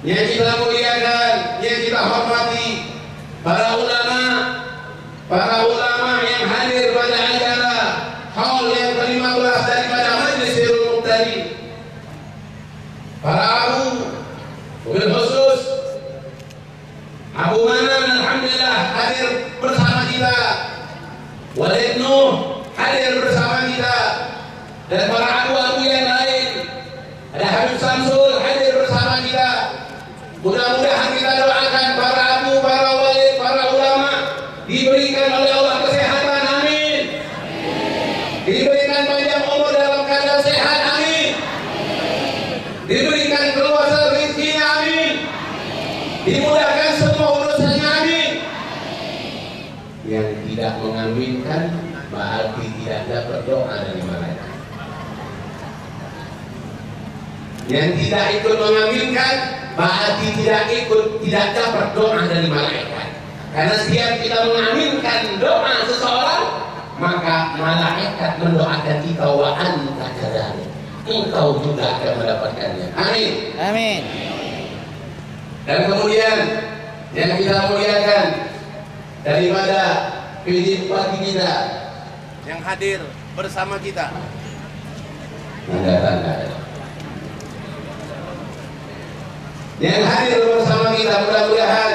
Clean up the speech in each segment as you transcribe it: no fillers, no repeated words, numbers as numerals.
yang kita muliakan, yang kita hormati, para ulama yang hadir pada acara haul yang ke-15 daripada Majlisirul Muqtadi. Para wabil khusus Abu Manan alhamdulillah hadir bersama kita, Walid Nuh hadir bersama kita, dan para abu-abu yang lain, ada Habib Samsul hadir bersama kita. Mudah-mudahan kita doakan para abu, para walid, para ulama diberikan oleh Allah kesehatan, amin. Diberikan panjang umur dalam keadaan sehat, amin. Diberikan keluasan rezeki, amin. Dimudahkan semua urusannya, amin. Yang tidak mengaminkan berarti tidak ada berdoa dari malaikat. Yang tidak ikut mengaminkan berarti tidak dapat doa dari malaikat. Karena setiap kita mengaminkan doa seseorang, maka malaikat mendoakan kita, wa anta kadzalik, engkau juga akan mendapatkannya, amin. Amin. Dan kemudian yang kita muliakan daripada PJ Bupati kita yang hadir bersama kita, yang hadir bersama kita, mudah-mudahan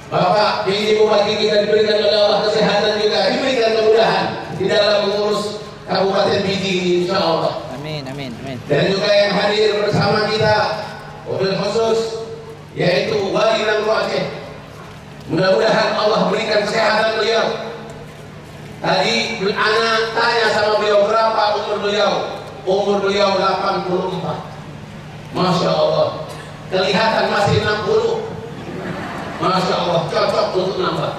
Bapak PJ Bupati kita diberikan oleh Allah kesehatan, juga diberikan kemudahan di dalam mengurus Kabupaten Pidi ini, insya Allah. Amin, amin, amin. Dan juga yang hadir bersama kita wabil khusus yaitu Wali Nangro Aceh. Mudah-mudahan Allah berikan kesehatan beliau. Tadi anak tanya sama beliau berapa umur beliau. Umur beliau 84. Masya Allah. Kelihatan masih 60. Masya Allah, cocok untuk nambah.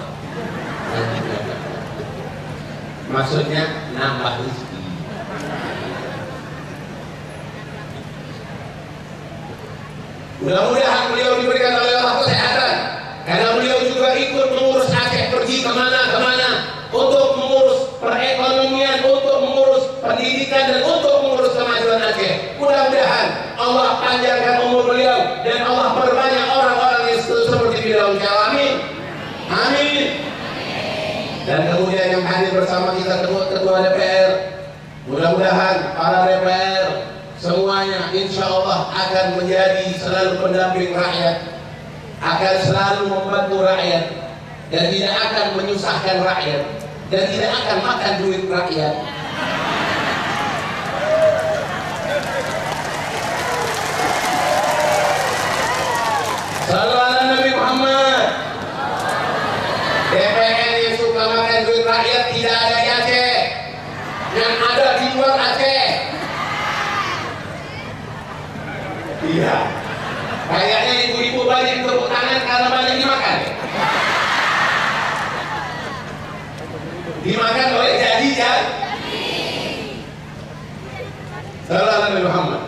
Maksudnya nambah rezeki. Mudah-mudahan beliau diberikan oleh Allah kesehatan, karena beliau juga ikut mengurus Aceh, pergi kemana-kemana untuk mengurus perekonomian, untuk mengurus pendidikan, dan untuk mengurus kemajuan Aceh. Mudah-mudahan Allah panjangkan umur beliau dan Allah perbanyak orang-orang yang seperti beliau. Amin. Amin. Dan kemudian yang hadir bersama kita ketua DPR, mudah-mudahan para DPR semuanya insya Allah akan menjadi selalu pendamping rakyat, akan selalu membantu rakyat, dan tidak akan menyusahkan rakyat, dan tidak akan makan duit rakyat. Sallallahu alaihi Nabi Muhammad. DPR yang suka makan duit rakyat tidak ada di Aceh, yang ada di luar Aceh. Iya. Kayaknya ibu-ibu banyak tepuk tangan karena banyak dimakan. Dimakan oleh jadi-jadi. Sallallahu alaihi Muhammad.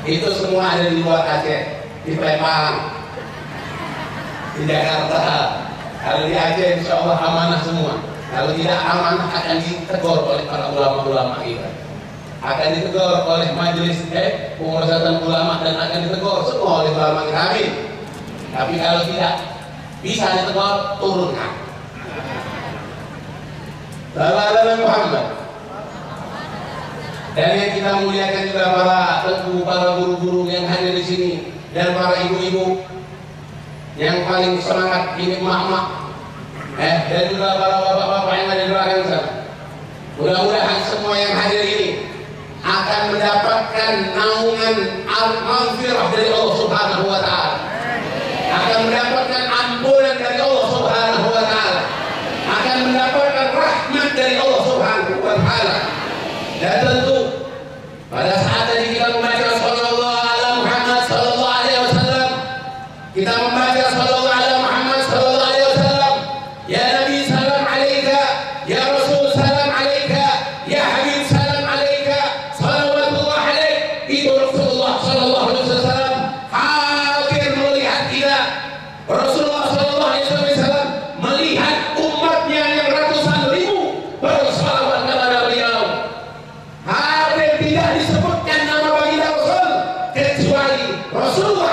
Itu semua ada di luar Aceh, di Palembang, di Jakarta. Kalau di Aceh insya Allah amanah semua. Kalau tidak amanah akan ditegur oleh para ulama-ulama kita, akan ditegur oleh majelis pemusatan ulama, dan akan ditegur semua oleh ulama kita, amin. Tapi kalau tidak bisa ditegur, turunkan. Sallallahu alaihi Muhammad. Dan yang kita muliakan juga para teguh, para guru-guru yang hadir di sini, dan para ibu-ibu yang paling semangat ini, emak-emak, dan juga para bapak-bapak yang ada di belakang sana. Mudah-mudahan semua yang hadir ini akan mendapatkan naungan al-maghfirah dari Allah Subhanahu wa Ta'ala, akan mendapatkan ampunan dari Allah Subhanahu wa Ta'ala, akan mendapatkan rahmat dari Allah Subhanahu wa Ta'ala. Dan tentu pada saat tadi kita membaca sallallahu ala Muhammad sallallahu alaihi wasallam, kita membaca sallallahu ala Muhammad sallallahu alaihi wasallam, ya Nabi salam alaika, ya Rasul salam alaika, ya Habib salam alaika, salawatullah alaik. Itu Rasulullah sallallahu alaihi wasallam hadir melihat kita. Rasulullah sallallahu alaihi wasallam melihat umatnya yang ratusan ribu bersalawat kepada beliau. Hadir tidak disebutkan nama baginda Rasul kecuali Rasulullah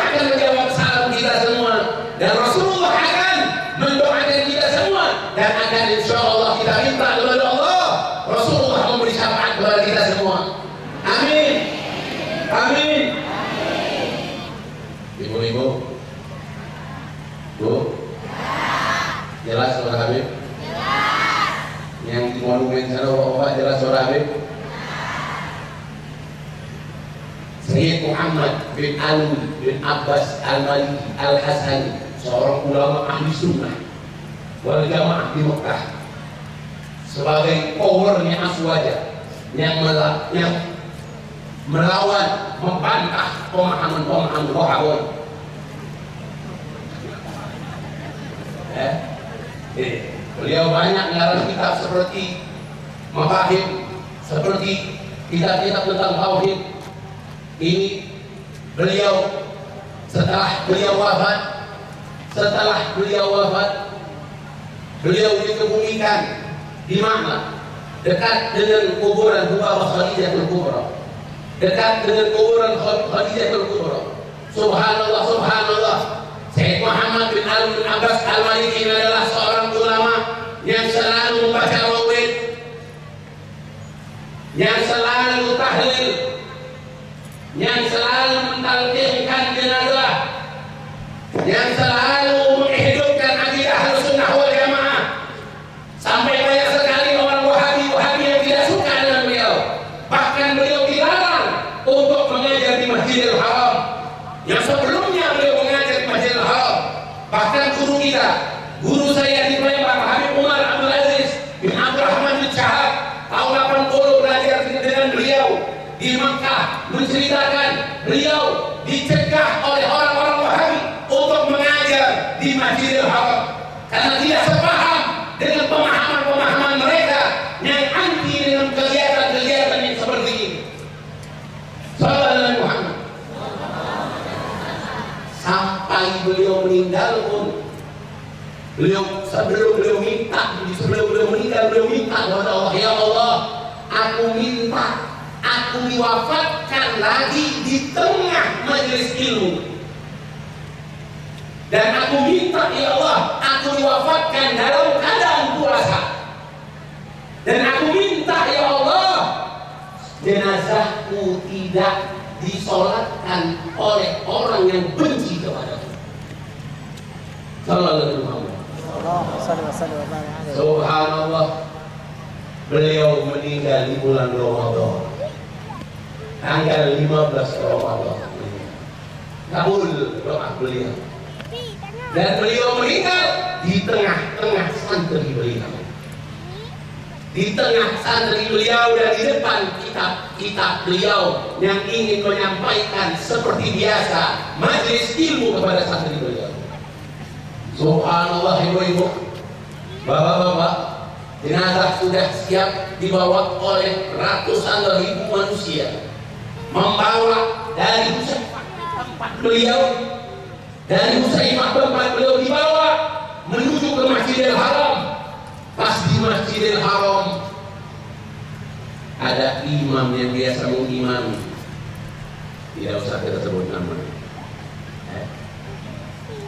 Sayyid Muhammad bin Alwi bin Abbas Al-Maliki Al-Hasani, seorang ulama ahli sunnah wal jamaah di Mekah, sebagai powernya Aswaja yang melawan, membantah pemahaman-pemahaman Wahabi. Beliau banyak mengarang kitab seperti Mafahim, seperti kitab-kitab tentang tauhid. Ini beliau setelah beliau wafat, beliau dikebumikan di mana? Dekat dengan kuburan Khadijatul Kubra, dekat dengan kuburan Khadijatul Kubra. Subhanallah, subhanallah. Sayyid Muhammad bin Ali bin Abbas Al-Maliki adalah seorang ulama yang selalu membaca maulid, yang selalu tahlil, yang selalu mentalqinkan jenazah, yang selalu menghidupkan akidah Ahlussunnah wal Jamaah. Sampai banyak sekali orang Wahabi yang tidak suka dengan beliau. Bahkan beliau dilarang untuk mengajar di Masjidil Haram, yang sebelumnya beliau mengajar di Masjidil Haram. Bahkan guru saya di Palembang, Habib Umar Abdul Aziz bin Abdurrahman bin Syahab, tahun 80 belajar dengan beliau di Mekah, menceritakan beliau dicegah oleh orang-orang Wahabi untuk mengajar di Masjidil Haram karena tidak sepaham dengan pemahaman mereka yang anti dengan kegiatan-kegiatan yang seperti ini. Sallallahu Muhammad. Sampai beliau meninggal pun, sebelum beliau meninggal beliau minta kepada Allah, ya Allah, aku minta aku diwafatkan lagi di tengah majelis ilmu, dan aku minta ya Allah, aku diwafatkan dalam keadaan puasa, dan aku minta ya Allah, jenazahku tidak disolatkan oleh orang yang benci kepadaku. Sallallahu alaihi wasallam. Subhanallah. Beliau meninggal di bulan Ramadan, tanggal 15 Ramadan. Kabul doa beliau. Dan beliau meninggal di tengah-tengah santri beliau. Di tengah santri beliau dan di depan kitab-kitab beliau yang ingin menyampaikan seperti biasa majelis ilmu kepada santri beliau. Subhanallah, ibu-ibu, bapak-bapak, jenazah sudah siap dibawa oleh ratusan ribu manusia, membawa dari tempat beliau, dari Husaimah tempat beliau dibawa menuju ke Masjidil Haram. Pas di Masjidil Haram ada imam yang biasa mengimami, tidak usah kita sebut nama,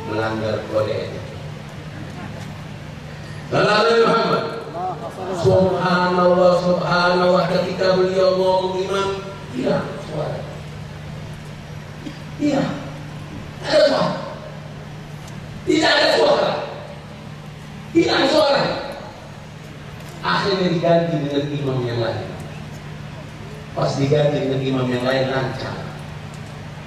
melanggar kode etik. Lalu Muhammad, subhanallah, subhanallah, ketika beliau mau mengimam, tidak suara, tidak ada suara, tidak ada suara, tidak ada suara. Akhirnya diganti dengan imam yang lain. Pas diganti dengan imam yang lain, lancar.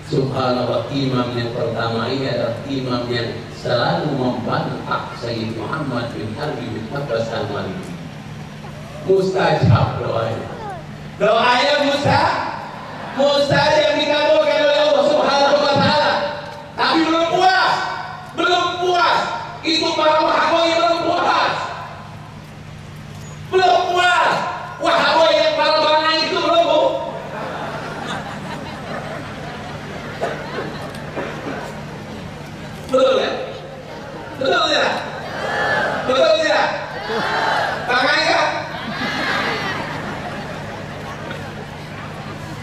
Subhanallah, imam yang pertama ini adalah imam yang selalu membantah Sayyid Muhammad bin Harbi bin Abbas Al-Maliki. Mustajab doanya. Doanya mustajab dikabulkan oleh Allah Subhanahu wa taala. Tapi belum puas. Itu para Wahabi belum puas. Wahabi yang para bangsa itu belum. Betul ya? Betul tidak? Betul tidak? Tangan kan?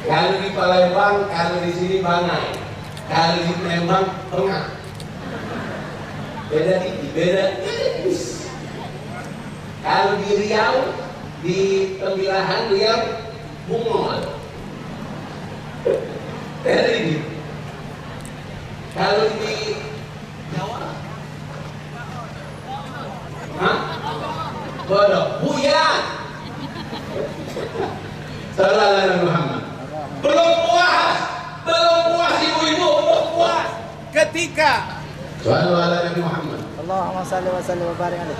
Kalau di Palembang, kalau di sini Bangai, kalau di Palembang Tengah. Beda tipis. Kalau di Riau, di Tembilahan Riau, Bungol. Beda ini. Kalau di Jawa, bodoh, buyan. Sallallahu alaihi Muhammad. Belum puas. ketika Sallu ala Nabi Muhammad. Allahumma salli wa sallim wa barik alaihi.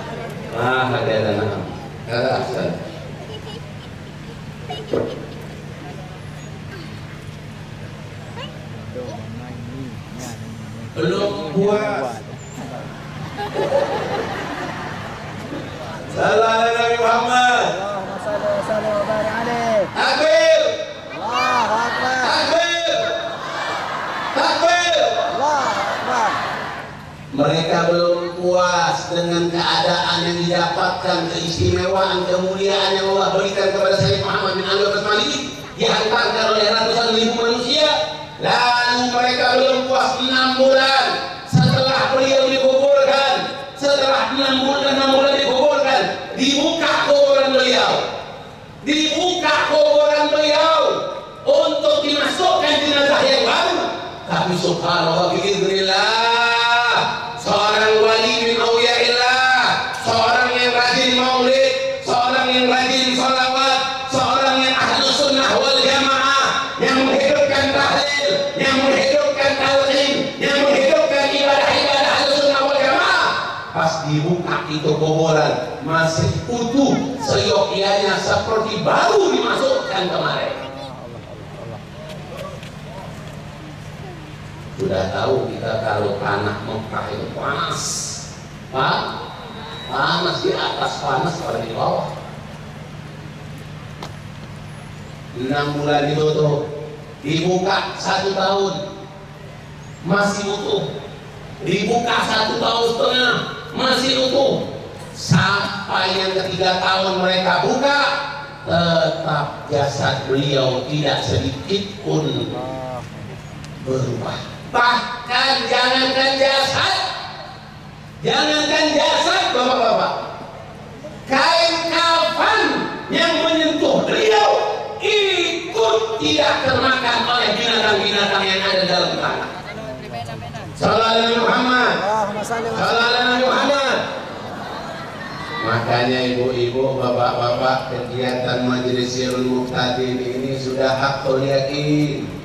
Hada na'am. Hada ahsan. Belum puas. Sallu ala Nabi Muhammad. Allahumma salli wa sallim wa barik alaihi. Takbir. Allahu akbar. Takbir. Takbir. Allahu akbar. Mereka belum puas dengan keadaan yang didapatkan, keistimewaan, kemuliaan yang Allah berikan kepada Sayyid Muhammad bin Ali Al-Malik, dihantarkan oleh ratusan ribu manusia. Lalu mereka belum puas 6 bulan setelah beliau dikuburkan. Setelah 6 bulan dikuburkan, dibuka kuburan beliau. Dibuka kuburan beliau untuk dimasukkan jenazah yang baru. Tapi subhanallah, biiznillah, seorang wali min auliyaillah, seorang yang rajin maulid, seorang yang rajin salawat, seorang yang ahlu sunnah wal jamaah, yang menghidupkan tahlil, yang menghidupkan talqin, yang menghidupkan ibadah-ibadah ahlu sunnah wal jamaah. Pas dibuka itu kuburan masih utuh seyogyanya seperti baru dimasukkan kemarin. Sudah tahu kita kalau tanah Mekah itu panas, Pak, panas di atas, panas pada di bawah. 6 bulan ditutup, dibuka 1 tahun, masih utuh. Dibuka 1 tahun setengah, masih utuh. Sampai yang ketiga tahun mereka buka, tetap jasad beliau tidak sedikit pun berubah. Bahkan jangankan jasad bapak-bapak, kain kafan yang menyentuh beliau ikut tidak termakan oleh binatang-binatang yang ada dalam tanah. Sallallahu alaihi Muhammad. Sallallahu alaihi Muhammad. Makanya ibu-ibu, bapak-bapak, kegiatan Majelis Syiarul Muqtadin ini sudah hakul yakin.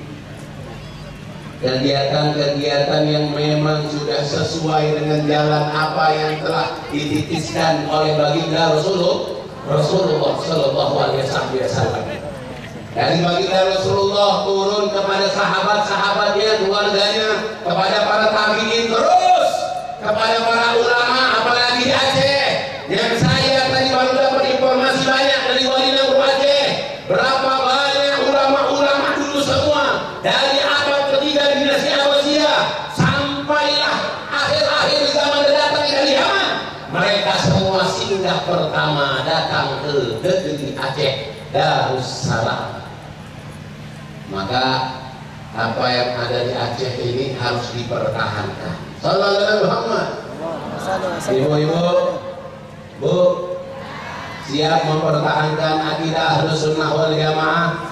Kegiatan-kegiatan yang memang sudah sesuai dengan jalan apa yang telah dititiskan oleh baginda Rasulullah Sallallahu Alaihi Wasallam. Dari baginda Rasulullah turun kepada sahabat-sahabatnya, keluarganya, kepada para tabiin, terus kepada para ulama, apalagi di Aceh. Yang saya tadi baru dapat informasi banyak dari Wali Nangro Aceh. Berapa banyak ulama-ulama dulu semua dari abad ketiga dinasti Abbasiyah sampailah akhir-akhir zaman datang dari Yaman. Mereka semua singgah pertama datang ke negeri Aceh, Darussalam. Maka apa yang ada di Aceh ini harus dipertahankan. Sallallahu alaihi Muhammad. Ibu-ibu, Bu, siap mempertahankan akidah Ahlus Sunnah wal Jamaah?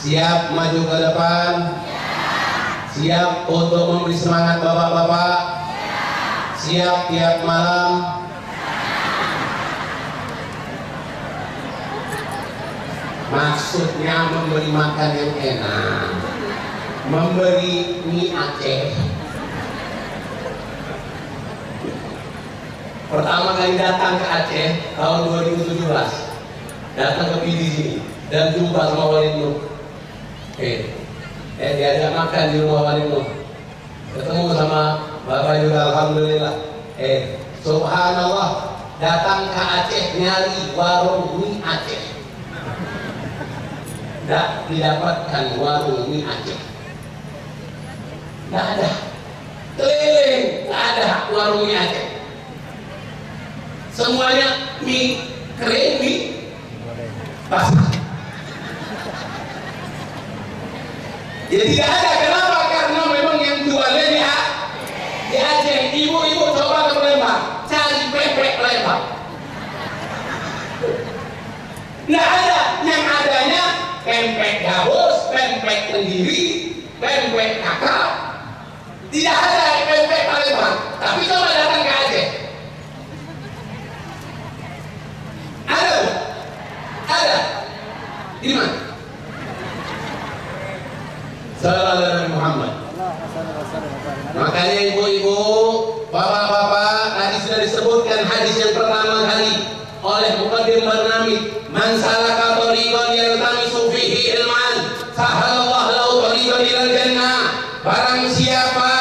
Siap maju ke depan? Siap untuk memberi semangat bapak-bapak? Siap tiap malam? Maksudnya memberi makan yang enak, memberi mie Aceh. Pertama kali datang ke Aceh tahun 2017, datang ke PD sini dan jumpa sama Wali Nuh. Diajak makan di rumah Wali Nuh, ketemu sama Bapak juga, alhamdulillah. Subhanallah, datang ke Aceh nyari warung mie Aceh, tidak didapatkan warung mie Aceh, tidak ada. Keliling, tidak ada warung mie Aceh. Semuanya mie kering, mie basah. Jadi tidak ada. Kenapa? Karena memang yang jualnya di Aceh. Ibu-ibu coba ke Palembang, cari pempek Palembang, tidak ada. Yang adanya pempek gabus, pempek tenggiri, pempek kakak. Tidak ada pempek Palembang. Tapi coba datang ke Aceh, ada? Ada. Di mana? Sallallahu alaihi Muhammad. Makanya ibu-ibu, bapak-bapak, tadi sudah disebutkan hadis yang pertama kali oleh Muqaddim Barnamij, man salaka thariqan yaltamisu fihi ilman sahalallahu lahu thariqan ilal jannah. Barang siapa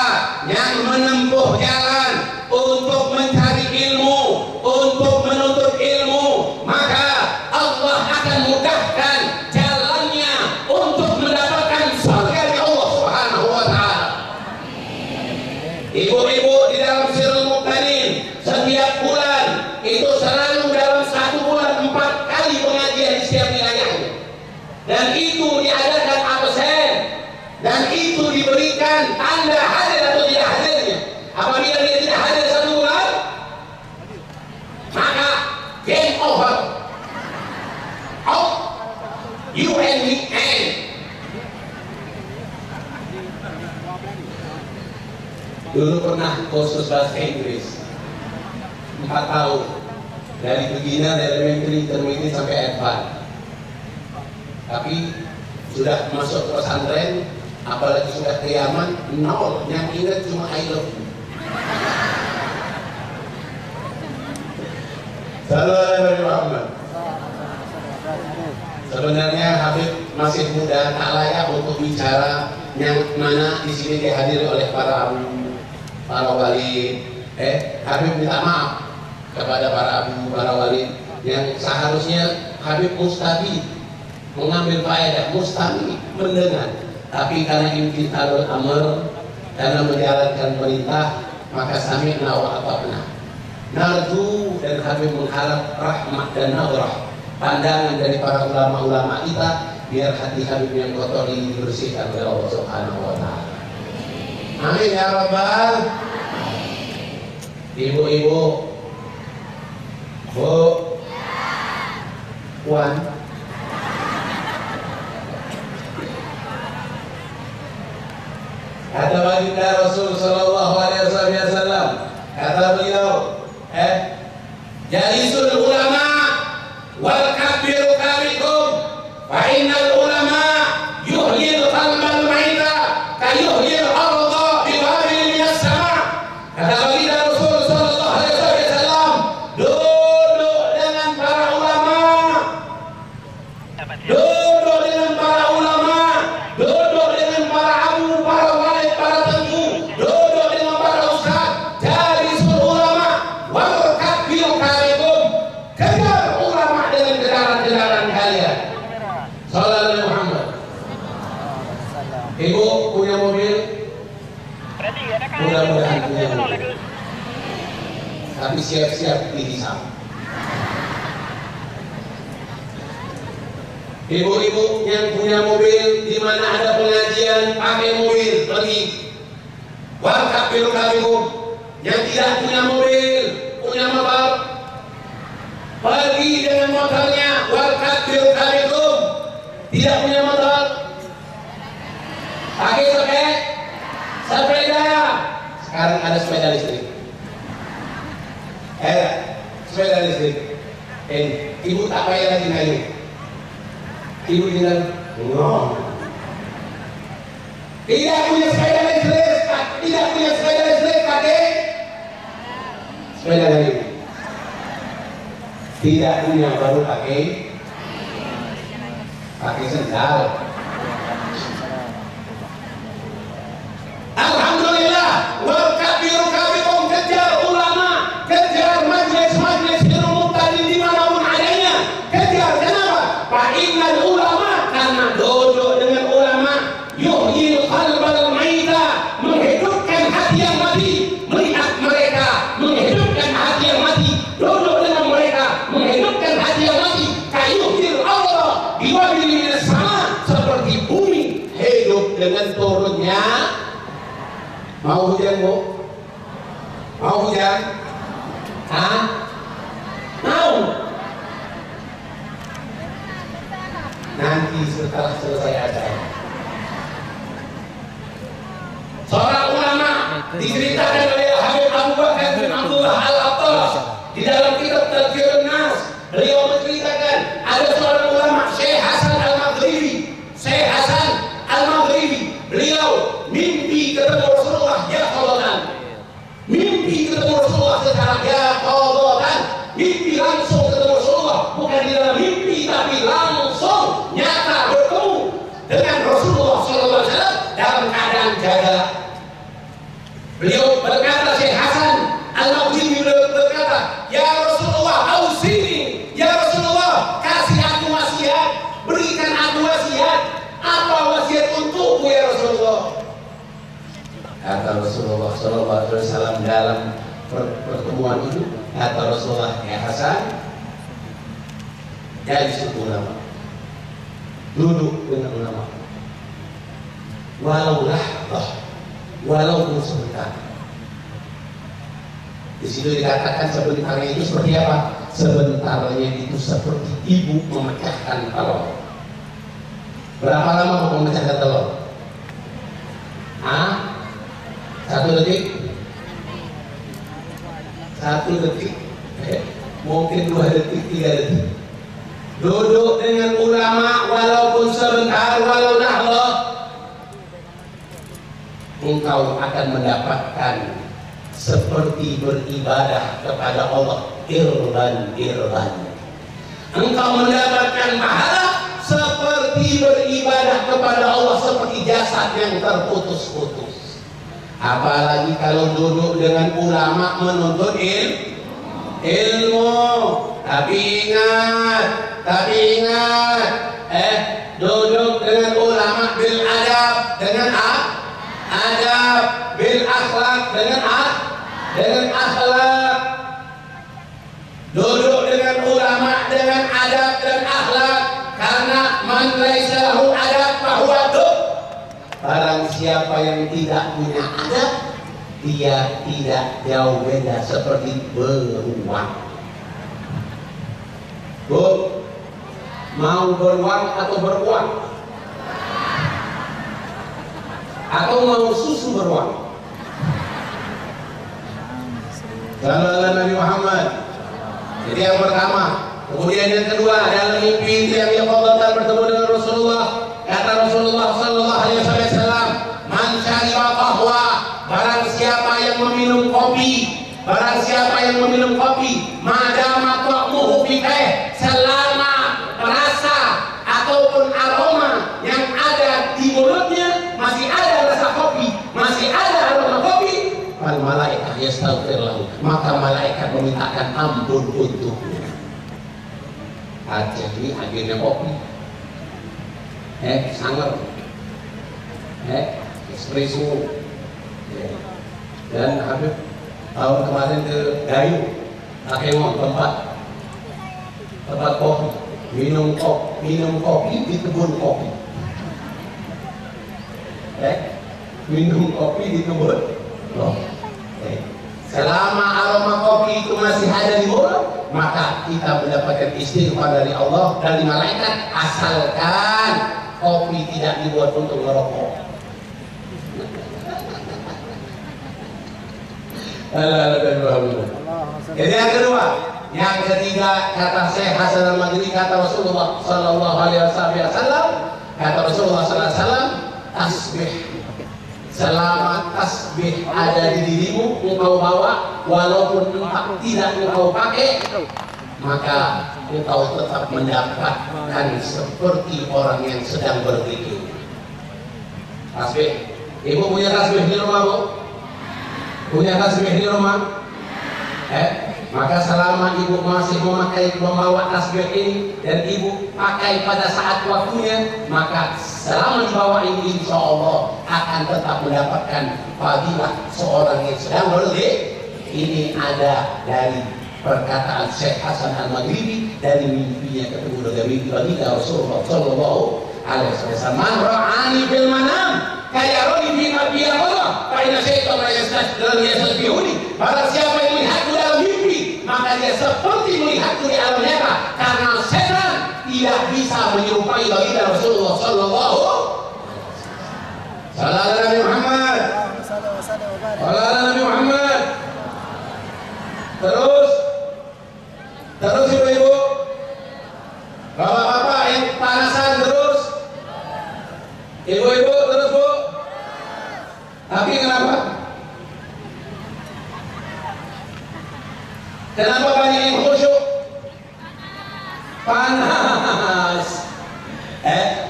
yang menempuh jalan untuk mencari ilmu, untuk menuntut ilmu, maka Allah akan mudahkan jalannya untuk mendapatkan surga dari Allah Subhanahu wa taala. Ibu-ibu, di dalam Sirrul Muqtanin setiap bulan itu selalu dalam 1 bulan 4 kali pengajian di setiap wilayahnya, dan itu diadakan absen, dan itu diberikan tanda hadir atau tidak hadirnya. Apabila dia tidak hadir 1 bulan, maka game over, out, you and me and. Dulu pernah kursus bahasa Inggris 4 tahun, dari beginner, elementary, intermediate sampai advance. Tapi sudah masuk ke pesantren, apalagi sudah kiamat, nol. Yang ingat cuma I love you. Sallallahu alaihi Muhammad. Sebenarnya Habib masih muda, tak layak untuk bicara, yang mana di sini dihadiri oleh para wali. Habib minta maaf kepada para abu, para wali yang seharusnya Habib mustafi mengambil faedah, mustafi mendengar, tapi karena imtithalul amr, karena menjalankan perintah, maka sami'na wa ata'na. Narju, dan Habib mengharap rahmat dan nadrah, pandangan dari para ulama-ulama kita, biar hati Habib yang kotor ini dibersihkan oleh Allah Subhanahu wa taala. Amin ya rabbal. Ibu-ibu, Bu, Puan, kata baginda Rasul sallallahu alaihi wasallam, kata beliau, jalisul ulama wal kabiru kamikum, fa innal ulama yuhyil qalbal maita ka yuhyil arda bi wabil minas sama. Kata baginda Rasul sallallahu alaihi wasallam, duduk dengan para ulama, duduk dengan para ulama, duduk dengan para abu, para wali, para tengku, duduk dengan para ustaz, jalisul ulama wal kabiru kamikum, kejar ulama dengan kejaran-kejaran kalian. Sallallahu alaihi Muhammad. Ibu punya mobil? Mudah-mudahan punya mobil, tapi siap-siap dihisap. Ibu-ibu yang punya mobil, di mana ada pengajian, pakai mobil pergi. Wal kabiru kamikum, yang tidak punya mobil, punya motor, pergi dengan motornya. Wal kabiru kamikum, tidak punya motor, pakai sepeda. Sekarang ada sepeda listrik. Sepeda listrik. Ibu tak payah lagi ngayuh. Ibu tinggal ngomong. Tidak punya sepeda listrik, pakai sepeda kayu. Tidak punya, baru pakai sendal. Alhamdulillah, wal kabiru kamikum, kejar ulama, kejar majlis-majlis Sirrul Muqtanin dimanapun adanya, kejar. Kenapa? Fa innal ulama, karena duduk dengan ulama, yuhyil qalbal maita, menghidupkan hati yang mati. Melihat mereka menghidupkan hati yang mati, duduk dengan mereka menghidupkan hati yang mati. Kayuhil Allah biwabil minas sama, seperti bumi hidup dengan turunnya. Mau hujan, Bu? Mau hujan? Mau? Nanti setelah selesai acara. Seorang ulama diceritakan oleh Habib Abu Bakar bin Abdullah Al-Attas di dalam kitab Tadhkirun Nas. Beliau menceritakan ada seorang ulama, Syekh Hasan Al-Maghribi. Syekh Hasan Al-Maghribi, beliau mimpi Hasan ya qadatan, mimpi langsung ketemu Rasulullah, bukan di dalam mimpi tapi langsung nyata bertemu dengan Rasulullah sallallahu alaihi wasallam dalam keadaan jaga. Beliau berkata, Syekh Hasan Al-Maghribi berkata, ya Rasulullah, ausini, ya Rasulullah, kasih aku wasiat, berikan aku wasiat. Apa wasiat untukku ya Rasulullah? Kata Rasulullah sallallahu alaihi wasallam dalam pertemuan itu, kata Rasulullah, ya Hasan, jadi suku ulama, duduk dengan ulama, walaupun sebentar. Di situ dikatakan sebentarnya itu seperti apa? Sebentarnya itu seperti ibu memecahkan telur. Berapa lama mau memecahkan telur? 1 detik? 1 detik? Mungkin 2 detik, 3 detik. Duduk dengan ulama walaupun sebentar, walau nahlah, engkau akan mendapatkan seperti beribadah kepada Allah irban. Engkau mendapatkan pahala seperti beribadah kepada Allah seperti jasad yang terputus-putus. Apalagi kalau duduk dengan ulama menuntut ilmu. Tapi ingat, duduk dengan ulama bil adab, dengan adab, bil akhlak, dengan akhlak. Duduk dengan ulama dengan adab dan akhlak, karena man laisa lahu adab fahuwa dub. Barang siapa yang tidak punya adab, dia tidak jauh beda seperti beruang. Bu, mau beruang atau beruang? Atau mau susu beruang? Sallallahu Nabi Muhammad. Jadi yang pertama. Kemudian yang kedua, dalam mimpi yang Allah bertemu dengan Rasulullah. Kata Rasulullah sallallahu alaihi wasallam, "Man syariba qahwa," barang siapa yang meminum kopi, madama ta'muhu fi faih, selama rasa ataupun aroma yang ada di mulutnya masih ada rasa kopi, masih ada aroma kopi, fal malaikat yastaghfir lahu, maka malaikat memintakan ampun untuknya. Jadi akhirnya kopi, sangar, espresso, dan Habib tahun kemarin ke Gayo, Takemon, tempat kopi, minum kopi di kebun kopi, minum kopi di kebun kopi. Selama aroma kopi itu masih ada di mulut, maka kita mendapatkan istighfar dari Allah, dari malaikat, asalkan kopi tidak dibuat untuk merokok. Jadi yang kedua, yang ketiga, kata Syekh Hasan Al-Maghribi, kata Rasulullah sallallahu alaihi wasallam, kata Rasulullah sallallahu alaihi wasallam, tasbih. Selama tasbih ada di dirimu, engkau bawa, walaupun tidak engkau pakai, maka engkau tetap mendapatkan seperti orang yang sedang berzikir. Tasbih. Ibu punya tasbih di rumah, Bu? Punya tasbih di rumah? Maka selama ibu masih membawa tasbih ini dan ibu pakai pada saat waktunya, maka selama dibawa ini insya Allah akan tetap mendapatkan fadilah seorang yang sedang berzikir. Ini ada dari perkataan Syekh Hasan Al-Maghribi dari mimpinya ketemu dengan mimpi baginda Rasulullah sallallahu alaihi wasallam. Man ra'ani fil manam kayaroni fi qalbi Allah, fa inna syaitan la yastasbihuni. Barang siapa yang melihatku dalam mimpi, maka dia seperti melihatku di alam nyata, karena setan tidak bisa menyerupai baginda Rasulullah sallallahu alaihi Nabi Muhammad. Nabi Muhammad. Terus ibu-ibu, bapak-bapak yang panasan terus, ibu-ibu terus, Bu. Tapi kenapa? panas.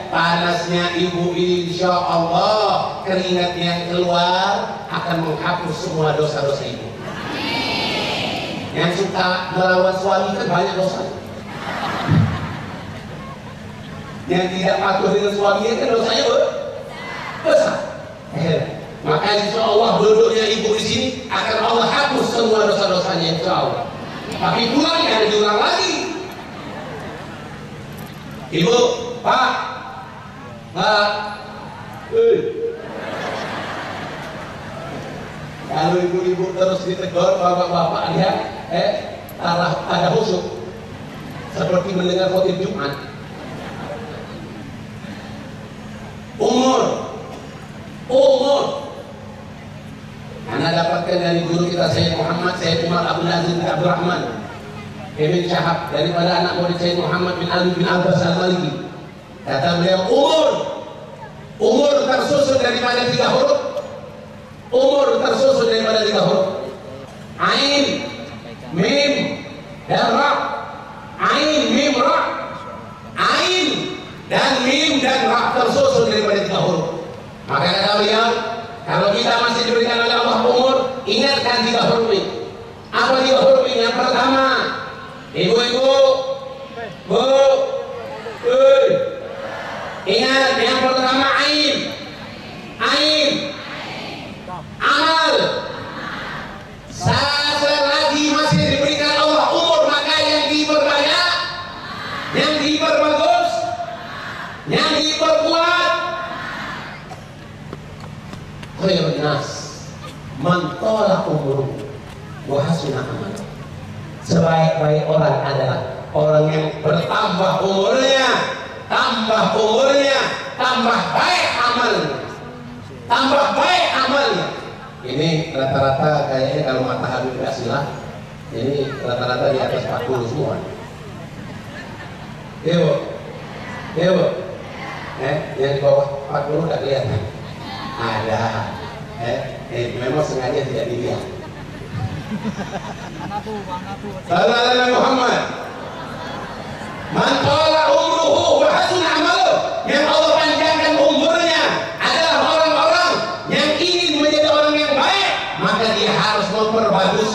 Panasnya ibu ini insya Allah keringat yang keluar akan menghapus semua dosa-dosa ibu. Yang suka melawan suami kan banyak dosa. Yang tidak patuh dengan suaminya kan dosanya besar. Maka insya Allah duduknya ibu di sini akan Allah hapus semua dosa-dosanya insya Allah. Tapi pulangnya diulang lagi. Ibu, Pak, kalau ibu-ibu terus ditegur bapak-bapak dia, ada khusyuk seperti mendengar khotib Jumat. Umur, Anda dapatkan dari guru kita Sayyid Muhammad Sayyid Umar Abdul Aziz bin Abdul Rahman Ibn Syahab, daripada anak murid Sayyid Muhammad bin Ali bin Abbas al-Maliki. Kata beliau, umur tersusun daripada 3 huruf. Umur tersusun daripada 3 huruf. Ain, mim, dan ra. Ain, mim, ra. Ain dan mim dan ra tersusun daripada 3 huruf. Maka kata beliau, kalau kita masih diberikan oleh Allah umur, ingatkan 3 huruf ini. Apa 3 huruf ini? Yang pertama, ibu-ibu, ingat yang pertama ain, amal. Selagi masih diberikan Allah umur, maka yang diperbanyak, yang diperbagus, yang diperkuat. Khairun nas man tala umruhu wa hasuna amaluhu. Sebaik-baik orang adalah orang yang bertambah umurnya, tambah baik amalnya. Ini rata-rata kayaknya kalau mata Habib Asilah ini rata-rata di atas 40 semua. Iya bu, yang di bawah 40 udah kelihatan. Ada, memang sengaja tidak dilihat. Sallallahu alaihi Muhammad. Man qala umruhu wa hasuna amaluhu, yang Allah panjangkan umurnya adalah orang-orang yang ingin menjadi orang yang baik, maka dia harus memperbagus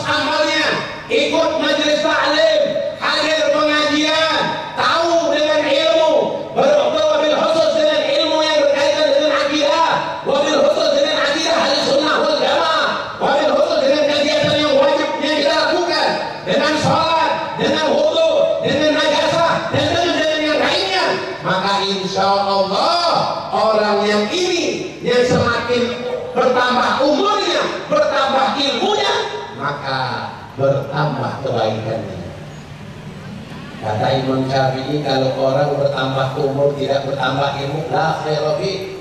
amalnya, ikut majelis taklim, hadir pengajian, tahu dengan ilmu, wabil khusus dengan ilmu yang berkaitan dengan akidah, wabil khusus dengan akidah Ahlus Sunnah wal Jamaah, wabil khusus dengan kegiatan yang wajib yang kita lakukan, dengan sholat, dengan wudu, dengan najasah, dan dengan yang lainnya. Maka insya Allah orang yang ini yang semakin bertambah umurnya, bertambah ilmunya, maka bertambah kebaikannya. Kata Imam Syafi'i, kalau orang bertambah umur tidak bertambah ilmu, la khaira fi.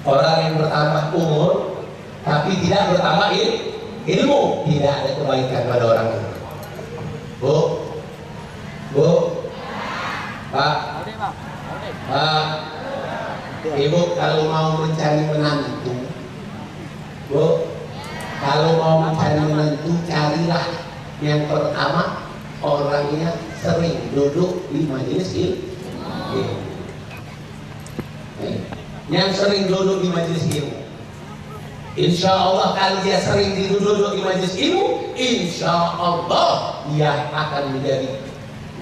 Orang yang bertambah umur tapi tidak bertambah ilmu, tidak ada kebaikan pada orang itu. Bu, Pak, Ibu kalau mau mencari menantu, Bu, kalau mau mencari menantu, carilah yang pertama orangnya sering duduk di majelis ilmu. Yang sering duduk di majelis ilmu, insya Allah kalau dia sering duduk di majelis ilmu, insya Allah dia akan menjadi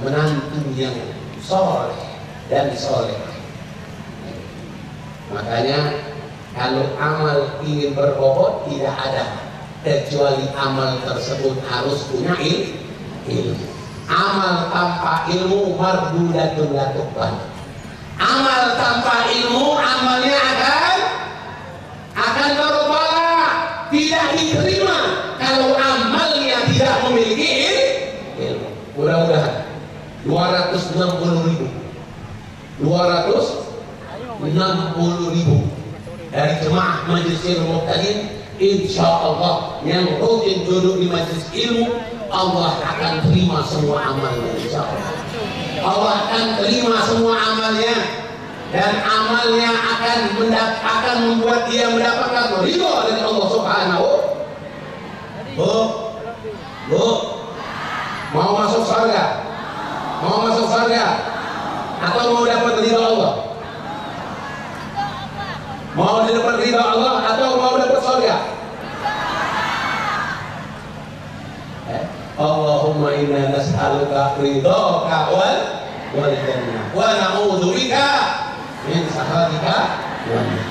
menantu yang soleh dan soleh. Makanya kalau amal ingin berbobot tidak ada kecuali amal tersebut harus punya ilmu. Amal tanpa ilmu mardudatun la tuqbal. Amal tanpa ilmu amalnya akan bertolak, tidak diterima kalau amalnya tidak memiliki ilmu. Mudah-mudahan 260.000 dari jemaah majelis ilmu Muqtadin, insya Allah yang rutin duduk di majelis ilmu, Allah akan terima semua amalnya. Insya Allah Allah akan terima semua amalnya, dan amalnya akan membuat dia mendapatkan ridho dari Allah Subhanahu. Bu, Mau masuk surga? Mau masuk surga? Atau mau dapat ridha Allah? Mau dapat ridha Allah atau mau dapat surga? Allahumma inna nas'aluka ridhaka wal jannah wa na'udzubika min sakhatika wal nar.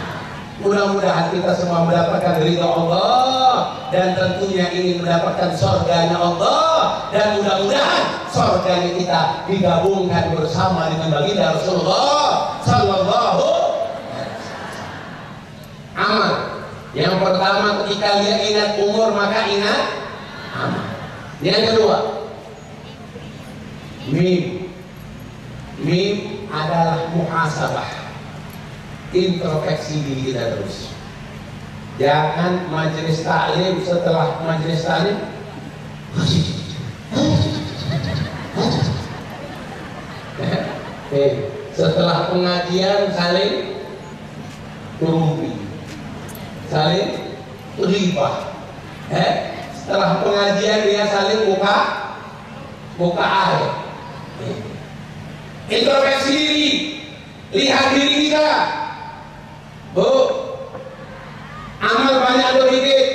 Mudah-mudahan kita semua mendapatkan ridha Allah dan tentunya ingin mendapatkan surganya Allah, dan mudah-mudahan surganya kita digabungkan bersama dengan baginda Rasulullah sallallahu alaihi wasallam. Amal yang pertama, ketika dia ingat umur maka ingat amal. Yang kedua, mim adalah muhasabah, introspeksi diri kita terus. Jangan majelis taklim, setelah majelis taklim setelah pengajian saling kurumpi, saling ribah. Setelah pengajian dia saling buka air. Introspeksi diri, lihat diri kita. Bu, amal banyak atau dikit?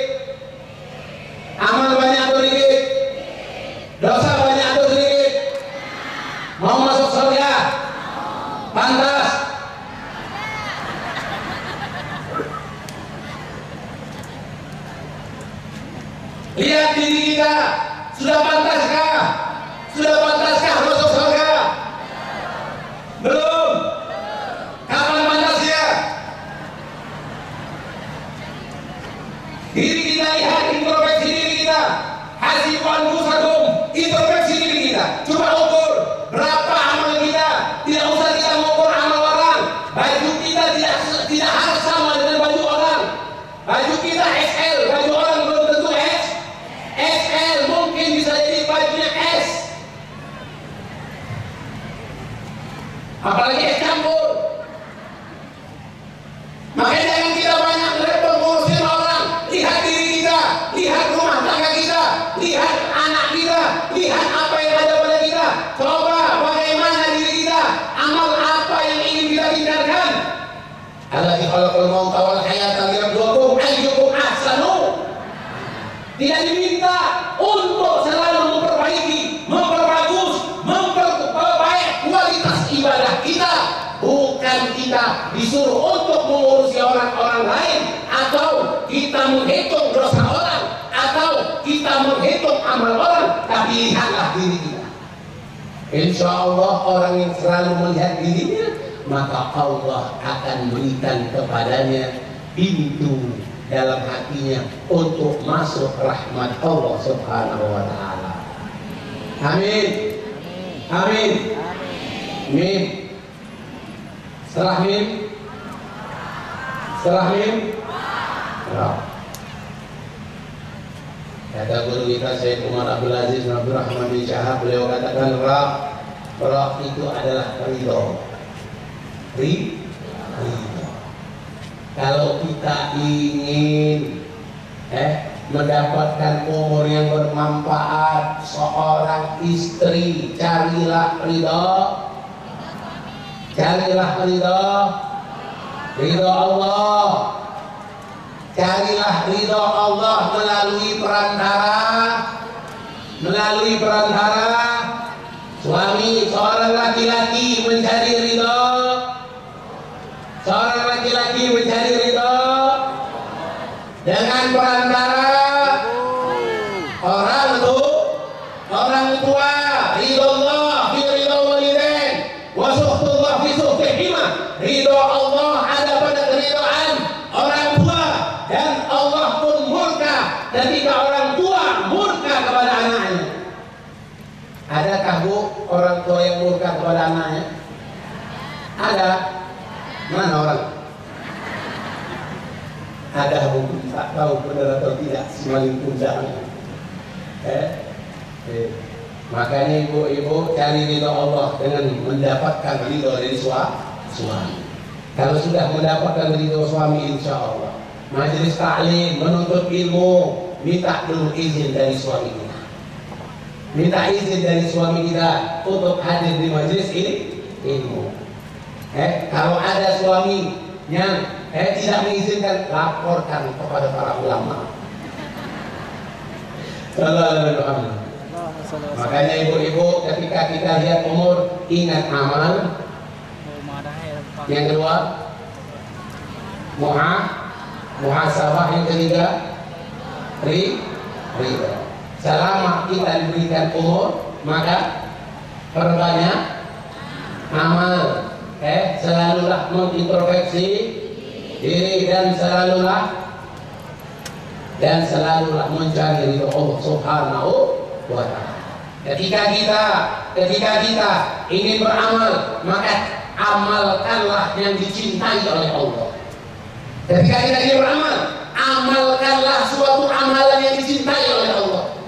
Amal banyak atau dikit? Dosa banyak atau sedikit? Mau masuk surga? Pantas? Lihat diri kita, sudah pantaskah? Sudah pantaskah masuk surga? Belum? Kapan pantasnya? Diri kita lihat, introspeksi diri kita. Hasibu anfusakum, introspeksi diri kita. Coba ukur berapa amal kita. Tidak usah kita mengukur amal orang. Baju kita tidak harus sama dengan baju orang. Baju kita XL, baju orang belum tentu XL, mungkin bisa jadi bajunya S. Apalagi es campur. Makanya jangan kita banyak repot ngurusin orang. Lihat diri kita, lihat rumah tangga kita, lihat anak kita, lihat apa yang ada pada kita. Coba bagaimana diri kita, amal apa yang ingin kita tinggalkan. Alladzi khalaqal mauta wal hayata liyabluwakum ayyukum ahsanu. Tidak diminta untuk selalu memperbaiki, memperbagus, memperbaik kualitas ibadah kita. Bukan kita disuruh untuk mengurusi orang-orang lain, atau kita menghitung dosa orang, atau kita menghitung amal orang, tapi lihatlah diri kita. Insya Allah orang yang selalu melihat dirinya, maka Allah akan berikan kepadanya pintu dalam hatinya untuk masuk rahmat Allah Subhanahu wa ta'ala. Amin. Amin. Amin. Setelah mim, kata guru kita Syekh Umar Abdul Aziz bin Abdul Rahman bin Syahab, beliau katakan Rab itu adalah ridho. Kalau kita ingin mendapatkan umur yang bermanfaat, seorang istri carilah ridho. Carilah ridho Allah. Carilah ridho Allah melalui perantara suami. Seorang laki-laki mencari ridho, dengan perantara orang tua. Ridho Allah fi ridho walidain wa suhtullah fi suhtihima. Ridho Allah ada pada keridhaan orang tua, dan Allah pun murka ketika orang tua murka kepada anaknya. Adakah Bu orang tua yang murka kepada anaknya? Ada. Mana orang? Ada mungkin, tak tahu benar atau tidak, semaling punjang. Makanya ibu-ibu cari ridho Allah dengan mendapatkan ridho dari suami. Kalau sudah mendapatkan ridho suami, insya Allah majelis taklim, menuntut ilmu, minta dulu izin dari suami kita. minta izin dari suami kita untuk hadir di majelis ilmu. Kalau ada suami yang tidak mengizinkan, laporkan kepada para ulama. Makanya ibu-ibu, ketika kita lihat umur, ingat amal. Yang kedua, muhasabah. Yang ketiga, ridha. Selama kita diberikan umur, maka perbanyak amal. Selalulah mengintrospeksi diri dan selalulah mencari ridho Allah Subhanahu wa ta'ala. Ketika kita ingin beramal, maka amalkanlah yang dicintai oleh Allah. Ketika kita ingin beramal, amalkanlah suatu amalan yang dicintai oleh Allah.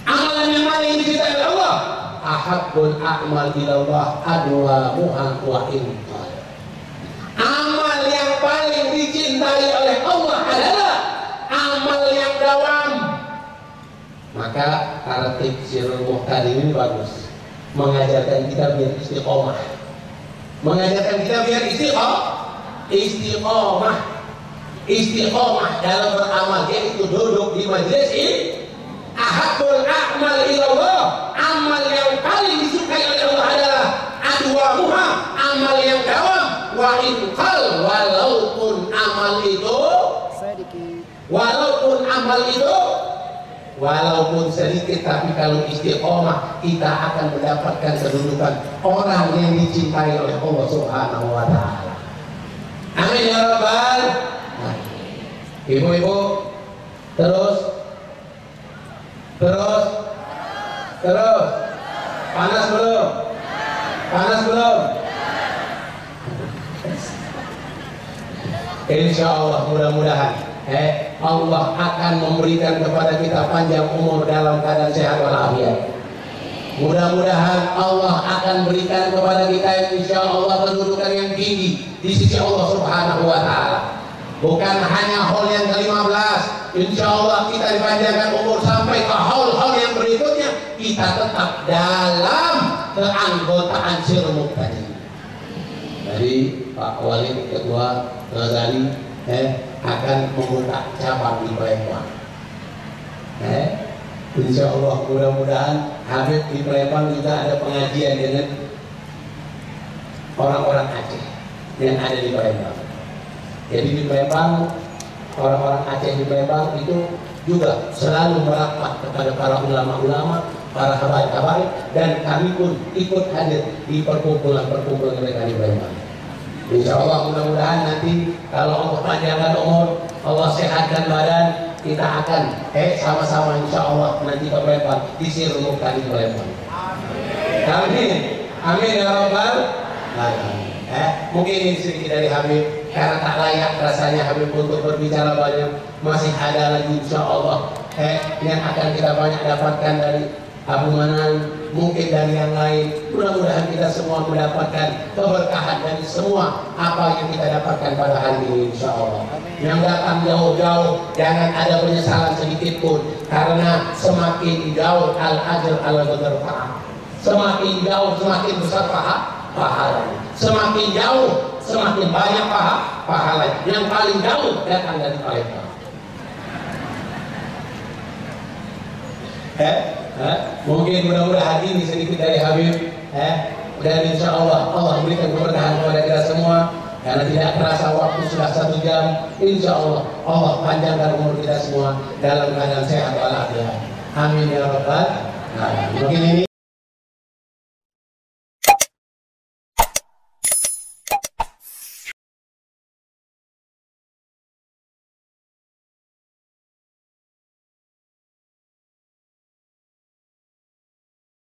Amalan yang mana yang dicintai oleh Allah? Ahabbul a'mal ilallah adwamuha wa inqal. Amal yang paling dicintai oleh Allah adalah amal yang dawam. Maka arti Sirul Muhtadi ini bagus, mengajarkan kita biar istiqomah, mengajarkan kita biar istiqomah dalam beramal, yaitu duduk di majelis ini. Ahabbul a'mal ilallah, amal yang paling disukai oleh Allah adalah adwamuha, amal yang dawam. Wa inqal, walaupun amal sedikit, tapi kalau istiqomah kita akan mendapatkan kedudukan orang yang dicintai oleh Allah Subhanahu wa ta'ala. Amin ya rabbal. Ibu-ibu, terus panas belum? Insya Allah, mudah-mudahan Allah akan memberikan kepada kita panjang umur dalam keadaan sehat walafiat. Mudah-mudahan Allah akan berikan kepada kita insya Allah kedudukan yang tinggi di sisi Allah Subhanahu wa ta'ala. Bukan hanya haul yang ke-15, insya Allah kita dipanjangkan umur sampai ke haul-haul yang berikutnya, kita tetap dalam keanggotaan Sirul Muhtadi. Jadi Pak Walid Ketua Ghazali akan membuka cabang di Palembang. Insya Allah, mudah-mudahan Habib di Palembang juga ada pengajian dengan orang-orang Aceh yang ada di Palembang. Jadi di Palembang, orang-orang Aceh di Palembang itu juga selalu merapat kepada para ulama-ulama, para habaib-habaib, dan kami pun ikut hadir di perkumpulan-perkumpulan mereka di Palembang. Insya Allah, mudah-mudahan nanti kalau Allah panjangkan umur, Allah sehatkan badan, kita akan sama-sama insya Allah nanti ke Palembang, di Sirul Muhtadi di Palembang. Amin. Amin ya rabbal alamin. Mungkin ini sedikit dari Habib, karena tak layak rasanya Habib untuk berbicara banyak. Masih ada lagi insya Allah yang akan kita banyak dapatkan dari Abu Manan, mungkin dari yang lain. Mudah-mudahan kita semua mendapatkan keberkahan dari semua apa yang kita dapatkan pada hari ini insya Allah. Yang datang jauh-jauh jangan ada penyesalan sedikit pun, karena semakin jauh al-ajr al-ghadar, semakin jauh semakin besar pahala. Semakin jauh semakin banyak pahala. Yang paling jauh datang dari Palembang. Mungkin mudah-mudahan ini sedikit dari Habib, dan insya Allah Allah berikan keberkahan kepada kita semua. Karena tidak terasa waktu sudah 1 jam. Insya Allah Allah panjangkan umur kita semua dalam keadaan sehat walafiat. Amin ya rabbal alamin. Mungkin ini